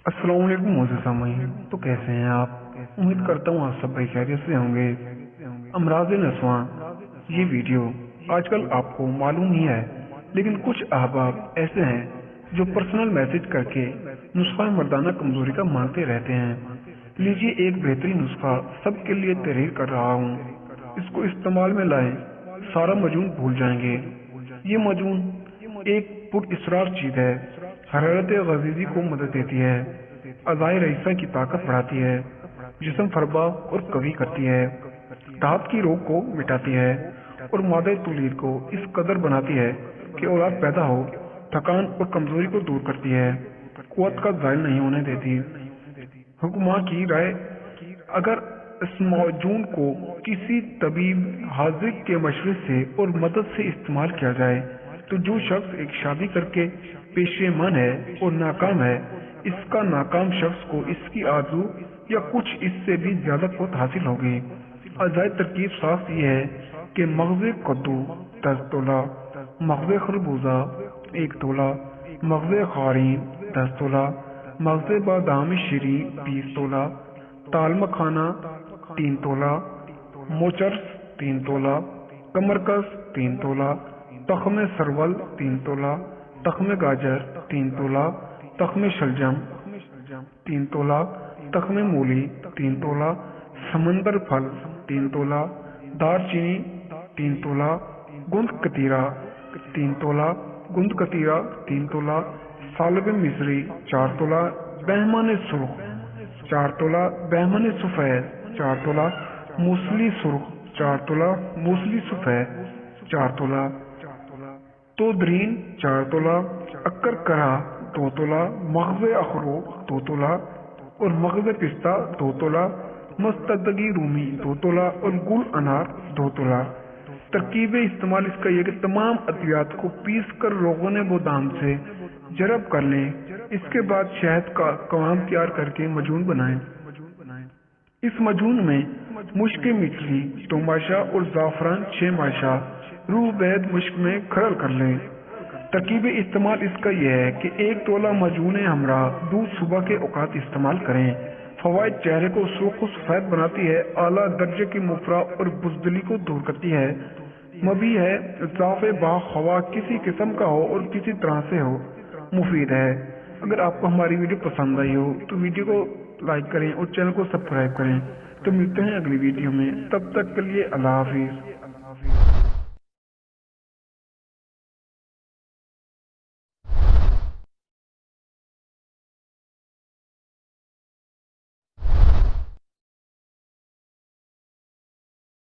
अस्सलाम वालेकुम मोअज़्ज़ज़ सामीन। तो कैसे हैं आप? उम्मीद करता हूँ आप सब भाई खैरियत से होंगे। अमराज़ नस्वां, ये वीडियो आजकल आपको मालूम ही है, लेकिन कुछ अहबाब ऐसे हैं जो पर्सनल मैसेज करके नुस्खा मर्दाना कमजोरी का मांगते रहते हैं। लीजिए एक बेहतरीन नुस्खा सबके लिए तहरीर कर रहा हूँ, इसको इस्तेमाल में लाएं, सारा मजून भूल जाएंगे। ये मजून एक पुरअसरार चीज है, हरारत गजीजी को मदद देती है, अज़ाए रईसा की ताकत बढ़ाती है, जिस्म फरबा और कवी करती है, दांत की रोग को मिटाती है और मादे तुलीद को इस कदर बनाती है कि औलाद पैदा हो, थकान और कमजोरी को दूर करती है, कुव्वत का ज़ायल नहीं होने देती। हुक्मा की राय, अगर इस मौजून को किसी तबीब हाजिर के मशवरे से और मदद से इस्तेमाल किया जाए तो जो शख्स एक शादी करके पेशेमान है और नाकाम है, इसका नाकाम शख्स को इसकी आरज़ू या कुछ इससे भी ज्यादा कुव्वत हासिल होगी। अजाए तरकीब साफ ये है कि मगज़ कद्दू 10 तोला, मगज़ खरबूजा 1 तोला, मगज़ खारीन 10 तोला, मगज़ बादाम शीरी 20 तोला, ताल मखाना 3 तोला, मोचर्स 3 तोला, कमरकस 3 तोला, तख्म सरवल 3 तोला, तख्म गाजर 3 तोला, तख्म शलजम 3 तोला, तख्म मूली 3 तोला, समंदर फल 3 तोला, दारचीनी 3 तोला, गुंद कतीरा 3 तोला, गुंद कतीरा 3 तोला, सालब मिस्री 4 तोला, बहमान सुर्ख 4 तोला, बहमान सफेद 4 तोला, मूसली सुर्ख 4 तोला, मूसली सफेद 4 तोला, तोदरीन 4 तोला, अक्कर करा 2 तोला, मगज़ अखरोट 2 तोला और मगज़ पिस्ता 2 तोला, मस्तदगी रूमी 2 तोला और गुल अनार 2 तोला। तरकीब इस्तेमाल इसका यह कि तमाम अद्वियात को पीस कर रोगन गोदाम से जरब कर लें। इसके बाद शहद का कवाम तैयार करके मजून बनाएं। इस मजून में मुश्क मिचली 2 माशा और जाफरान 6 माशा रूह बैद मुश्क में खरल कर लें। तरकीब इस्तेमाल इसका यह है कि 1 तोला मजून हमरा दूध सुबह के औकात इस्तेमाल करें। फवाइद, चेहरे को सुर्ख सफेद बनाती है, आला दर्जे की मुफरा और बुजदली को दूर करती है, मबी है, इजाफे बा हवा किसी किस्म का हो और किसी तरह से हो, मुफीद है। अगर आपको हमारी वीडियो पसंद आई हो तो वीडियो को लाइक करें और चैनल को सब्सक्राइब करें। तो मिलते हैं अगली वीडियो में, तब तक के लिए अल्लाह हाफिज।